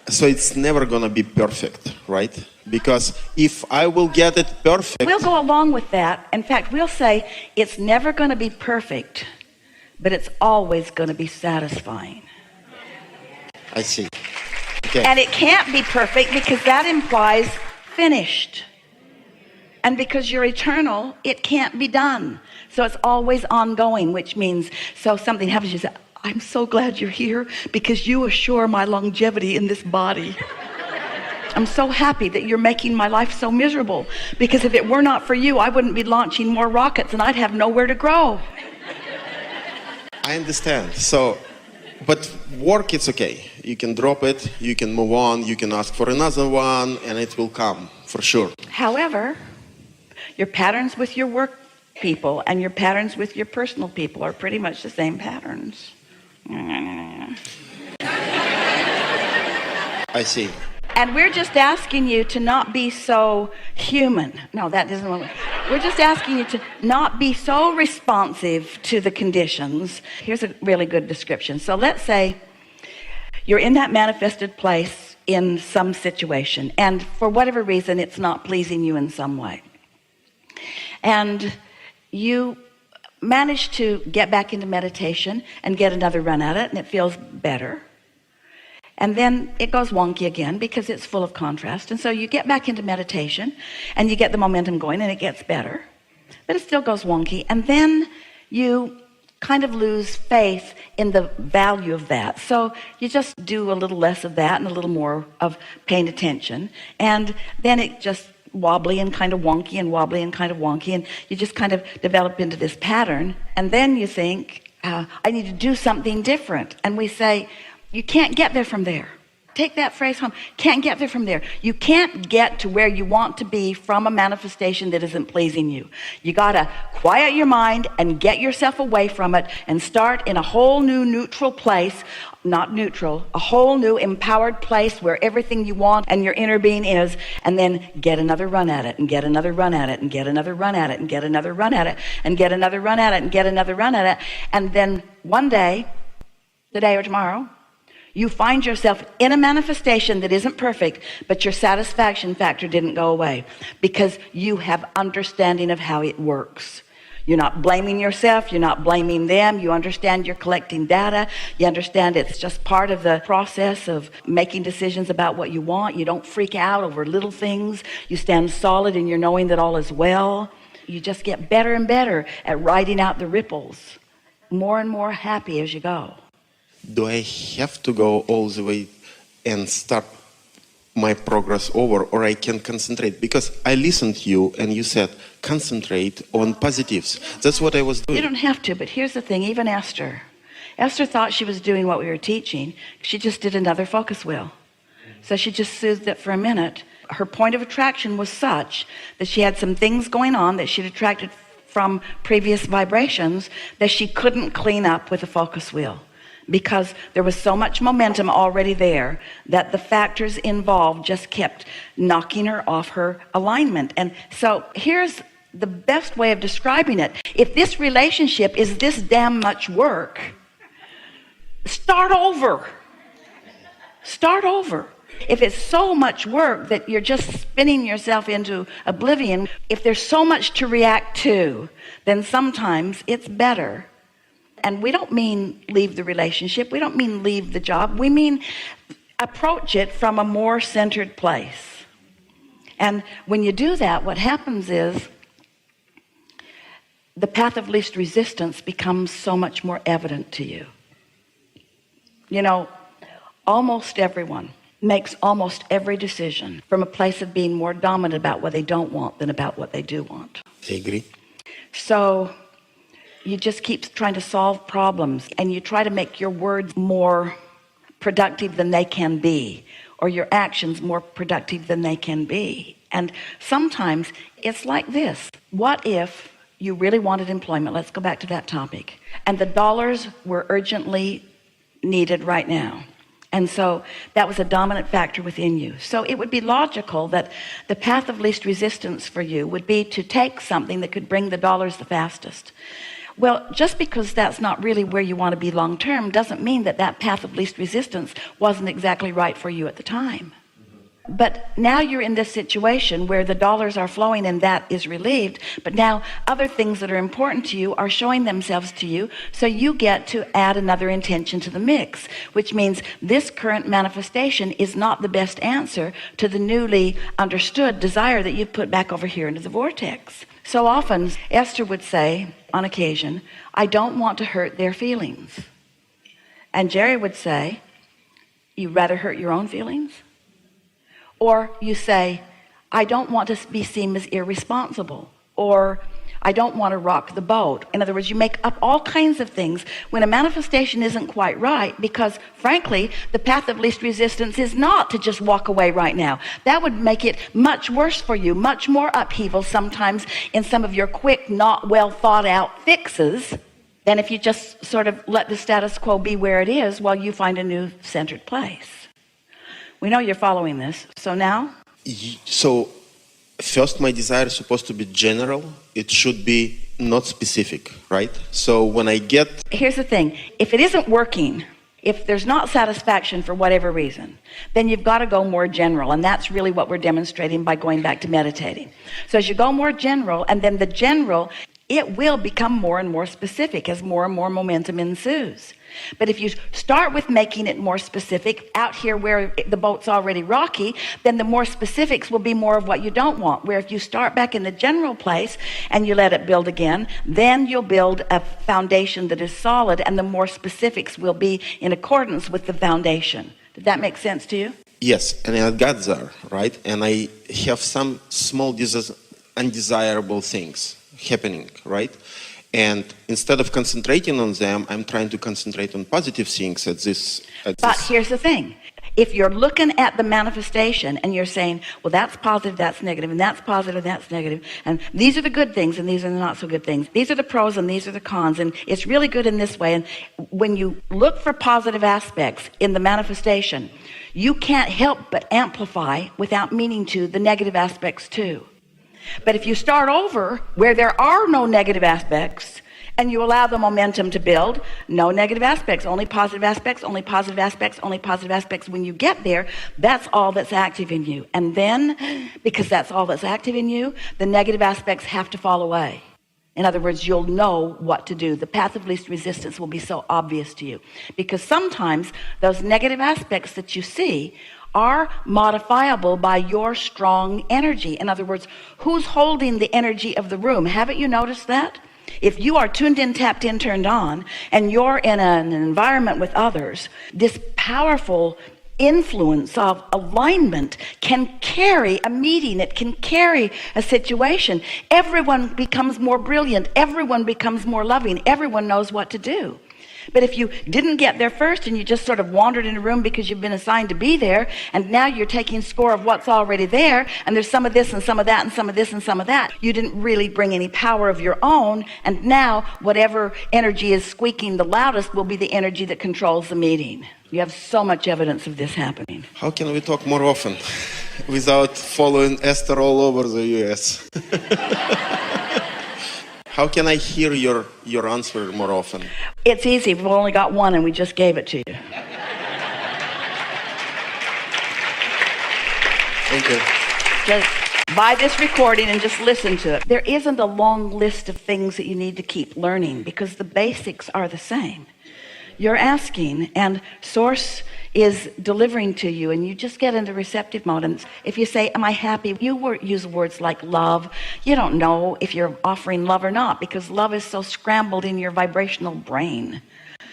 So it's never gonna be perfect, right? Because if I will get it perfect... We'll go along with that. In fact, we'll say it's never gonna be perfect, but it's always gonna be satisfying. I see. Okay. And it can't be perfect because that implies finished. And because you're eternal, it can't be done. So it's always ongoing, which means, so something happens, you say, I'm so glad you're here because you assure my longevity in this body. I'm so happy that you're making my life so miserable, because if it were not for you, I wouldn't be launching more rockets and I'd have nowhere to grow. I understand. So, but work, it's okay. You can drop it, you can move on, you can ask for another one, and it will come, for sure. However, your patterns with your work people and your patterns with your personal people are pretty much the same patterns. I see. And we're just asking you to not be so human. No, that isn't what we're just asking you to not be so responsive to the conditions. Here's a really good description. So let's say you're in that manifested place in some situation, and for whatever reason, it's not pleasing you in some way. And you manage to get back into meditation and get another run at it, and it feels better. And then it goes wonky again because it's full of contrast. And so you get back into meditation and you get the momentum going and it gets better, but it still goes wonky. And then you kind of lose faith in the value of that. So you just do a little less of that and a little more of paying attention. And then it just wobbly and kind of wonky and wobbly and kind of wonky. And you just kind of develop into this pattern. And then you think, I need to do something different. And we say, you can't get there from there. Take that phrase home. Can't get there from there. You can't get to where you want to be from a manifestation that isn't pleasing you. You got to quiet your mind and get yourself away from it and start in a whole new neutral place. Not neutral, a whole new empowered place where everything you want and your inner being is, and then get another run at it and get another run at it and get another run at it and get another run at it and get another run at it and get another run at it. And then one day, today or tomorrow, you find yourself in a manifestation that isn't perfect, but your satisfaction factor didn't go away because you have understanding of how it works. You're not blaming yourself. You're not blaming them. You understand you're collecting data. You understand it's just part of the process of making decisions about what you want. You don't freak out over little things. You stand solid in your knowing that all is well. You just get better and better at riding out the ripples, more and more happy as you go. Do I have to go all the way and start my progress over, or I can concentrate? Because I listened to you and you said concentrate on positives. That's what I was doing. You don't have to, but here's the thing. Even Esther thought she was doing what we were teaching. She just did another focus wheel. So she just soothed it for a minute. Her point of attraction was such that she had some things going on that she'd attracted from previous vibrations that she couldn't clean up with a focus wheel, because there was so much momentum already there that the factors involved just kept knocking her off her alignment. And so here's the best way of describing it. If this relationship is this damn much work, start over. Start over. If it's so much work that you're just spinning yourself into oblivion, if there's so much to react to, then sometimes it's better. And we don't mean leave the relationship. We don't mean leave the job. We mean approach it from a more centered place. And when you do that, what happens is the path of least resistance becomes so much more evident to you. You know, almost everyone makes almost every decision from a place of being more dominant about what they don't want than about what they do want. I agree. So you just keep trying to solve problems, and you try to make your words more productive than they can be, or your actions more productive than they can be. And sometimes it's like this. What if you really wanted employment? Let's go back to that topic. And the dollars were urgently needed right now. And so that was a dominant factor within you. So it would be logical that the path of least resistance for you would be to take something that could bring the dollars the fastest. Well, just because that's not really where you want to be long term doesn't mean that that path of least resistance wasn't exactly right for you at the time. But now you're in this situation where the dollars are flowing and that is relieved, but now other things that are important to you are showing themselves to you, so you get to add another intention to the mix, which means this current manifestation is not the best answer to the newly understood desire that you've put back over here into the vortex. So often Esther would say on occasion, I don't want to hurt their feelings. And Jerry would say, you'd rather hurt your own feelings? Or you say, I don't want to be seen as irresponsible, or I don't want to rock the boat. In other words, you make up all kinds of things when a manifestation isn't quite right, because frankly, the path of least resistance is not to just walk away right now. That would make it much worse for you, much more upheaval sometimes in some of your quick, not well thought out fixes than if you just sort of let the status quo be where it is while you find a new centered place. We know you're following this. So now? So first, my desire is supposed to be general. It should be not specific, right? So when I get... Here's the thing. If it isn't working, if there's not satisfaction for whatever reason, then you've got to go more general. And that's really what we're demonstrating by going back to meditating. So as you go more general, and then the general, it will become more and more specific as more and more momentum ensues. But if you start with making it more specific out here where the boat's already rocky, then the more specifics will be more of what you don't want. Where if you start back in the general place and you let it build again, then you'll build a foundation that is solid, and the more specifics will be in accordance with the foundation. Did that make sense to you? Yes, and I got there, right? And I have some small undesirable things happening, right? And instead of concentrating on them, I'm trying to concentrate on positive things But here's the thing. If you're looking at the manifestation and you're saying, well, that's positive, that's negative, and that's positive, that's negative, and these are the good things and these are the not so good things. These are the pros and these are the cons, and it's really good in this way. And when you look for positive aspects in the manifestation, you can't help but amplify without meaning to the negative aspects too. But if you start over where there are no negative aspects and you allow the momentum to build, no negative aspects, only positive aspects, only positive aspects, only positive aspects. When you get there, that's all that's active in you. And then, because that's all that's active in you, the negative aspects have to fall away. In other words, you'll know what to do. The path of least resistance will be so obvious to you. Because sometimes those negative aspects that you see are modifiable by your strong energy. In other words, who's holding the energy of the room? Haven't you noticed that? If you are tuned in, tapped in, turned on, and you're in an environment with others, this powerful influence of alignment can carry a meeting. It can carry a situation. Everyone becomes more brilliant. Everyone becomes more loving. Everyone knows what to do. But if you didn't get there first and you just sort of wandered in a room because you've been assigned to be there, and now you're taking score of what's already there, and there's some of this and some of that and some of this and some of that, you didn't really bring any power of your own, and now whatever energy is squeaking the loudest will be the energy that controls the meeting. You have so much evidence of this happening. How can we talk more often without following Esther all over the US? How can I hear your answer more often? It's easy. We've only got one and we just gave it to you. Thank you. Just buy this recording and just listen to it. There isn't a long list of things that you need to keep learning because the basics are the same. You're asking and Source is delivering to you, and you just get into receptive mode. And if you say, am I happy? You use words like love. You don't know if you're offering love or not because love is so scrambled in your vibrational brain.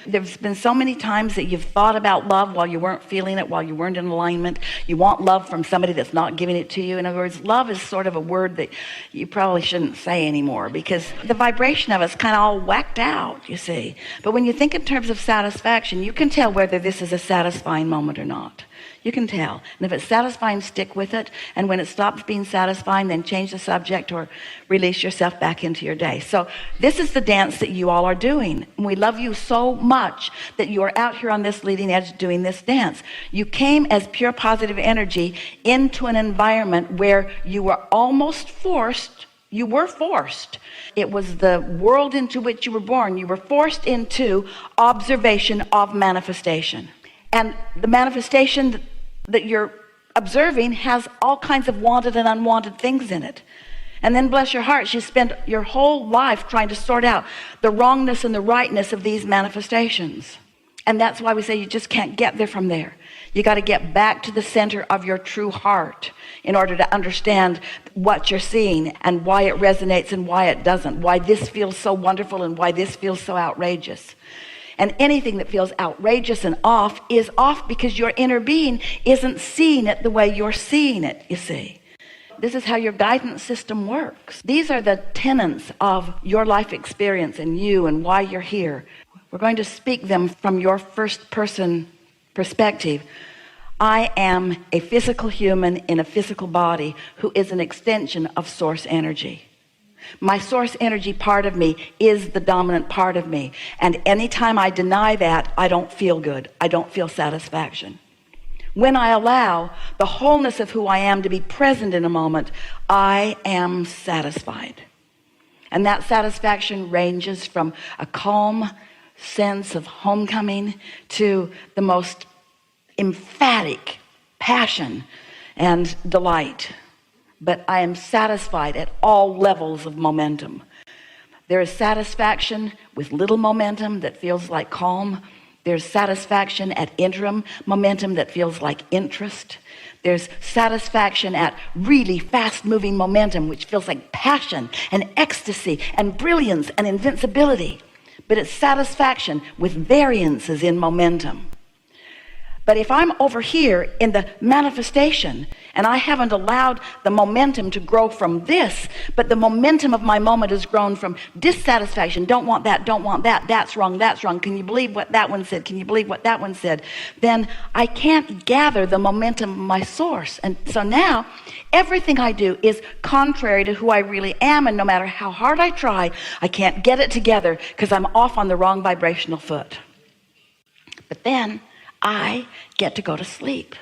There's been so many times that you've thought about love while you weren't feeling it, while you weren't in alignment. You want love from somebody that's not giving it to you. In other words, love is sort of a word that you probably shouldn't say anymore because the vibration of it's kind of all whacked out, you see. But when you think in terms of satisfaction, you can tell whether this is a satisfying moment or not. You can tell. And if it's satisfying, stick with it. And when it stops being satisfying, then change the subject or release yourself back into your day. So this is the dance that you all are doing. And we love you so much that you are out here on this leading edge doing this dance. You came as pure positive energy into an environment where you were almost forced. You were forced. It was the world into which you were born. You were forced into observation of manifestation. And the manifestation that you're observing has all kinds of wanted and unwanted things in it. And then, bless your hearts, you spend your whole life trying to sort out the wrongness and the rightness of these manifestations. And that's why we say you just can't get there from there. You got to get back to the center of your true heart in order to understand what you're seeing and why it resonates and why it doesn't, why this feels so wonderful and why this feels so outrageous. And anything that feels outrageous and off is off because your inner being isn't seeing it the way you're seeing it, you see. This is how your guidance system works. These are the tenets of your life experience and you and why you're here. We're going to speak them from your first person perspective. I am a physical human in a physical body who is an extension of source energy. My source energy part of me is the dominant part of me. And anytime I deny that, I don't feel good. I don't feel satisfaction. When I allow the wholeness of who I am to be present in a moment, I am satisfied. And that satisfaction ranges from a calm sense of homecoming to the most emphatic passion and delight. But I am satisfied at all levels of momentum. There is satisfaction with little momentum that feels like calm. There's satisfaction at interim momentum that feels like interest. There's satisfaction at really fast-moving momentum, which feels like passion and ecstasy and brilliance and invincibility. But it's satisfaction with variances in momentum. But if I'm over here in the manifestation and I haven't allowed the momentum to grow from this, but the momentum of my moment has grown from dissatisfaction, don't want that, that's wrong, can you believe what that one said, can you believe what that one said, then I can't gather the momentum of my source. And so now everything I do is contrary to who I really am, and no matter how hard I try, I can't get it together because I'm off on the wrong vibrational foot. But then I get to go to sleep.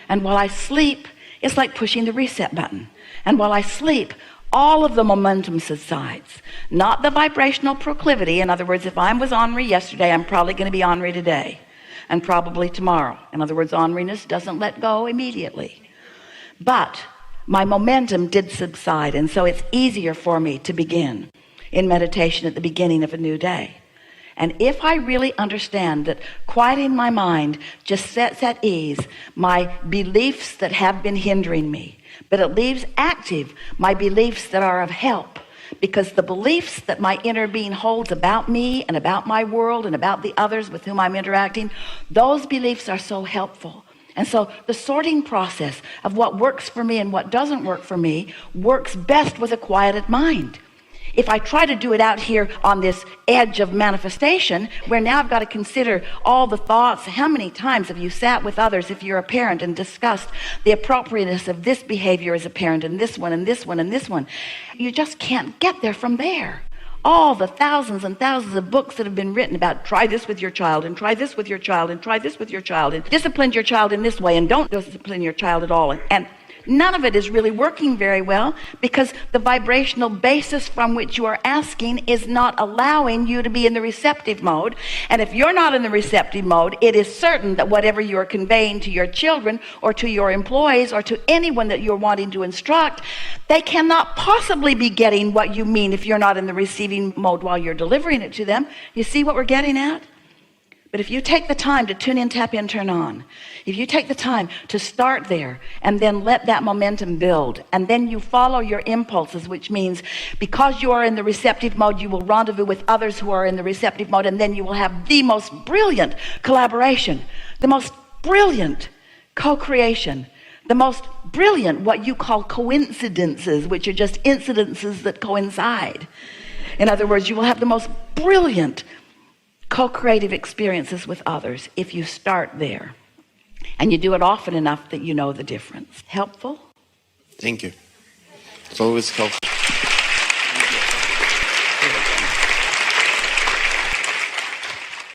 And while I sleep, it's like pushing the reset button. And while I sleep, all of the momentum subsides. Not the vibrational proclivity. In other words, if I was ornery yesterday, I'm probably going to be ornery today. And probably tomorrow. In other words, orneriness doesn't let go immediately. But my momentum did subside. And so it's easier for me to begin in meditation at the beginning of a new day. And if I really understand that quieting my mind just sets at ease my beliefs that have been hindering me, but it leaves active my beliefs that are of help, because the beliefs that my inner being holds about me and about my world and about the others with whom I'm interacting, those beliefs are so helpful. And so the sorting process of what works for me and what doesn't work for me works best with a quieted mind. If I try to do it out here on this edge of manifestation, where now I've got to consider all the thoughts, how many times have you sat with others if you're a parent and discussed the appropriateness of this behavior as a parent and this one and this one and this one? You just can't get there from there. All the thousands and thousands of books that have been written about try this with your child and try this with your child and try this with your child and discipline your child in this way and don't discipline your child at all. And none of it is really working very well because the vibrational basis from which you are asking is not allowing you to be in the receptive mode. And if you're not in the receptive mode, it is certain that whatever you're conveying to your children or to your employees or to anyone that you're wanting to instruct, they cannot possibly be getting what you mean if you're not in the receiving mode while you're delivering it to them. You see what we're getting at? But if you take the time to tune in, tap in, turn on, if you take the time to start there and then let that momentum build, and then you follow your impulses, which means because you are in the receptive mode, you will rendezvous with others who are in the receptive mode, and then you will have the most brilliant collaboration, the most brilliant co-creation, the most brilliant what you call coincidences, which are just incidences that coincide. In other words, you will have the most brilliant co-creative experiences with others if you start there. And you do it often enough that you know the difference. Helpful? Thank you. It's always helpful.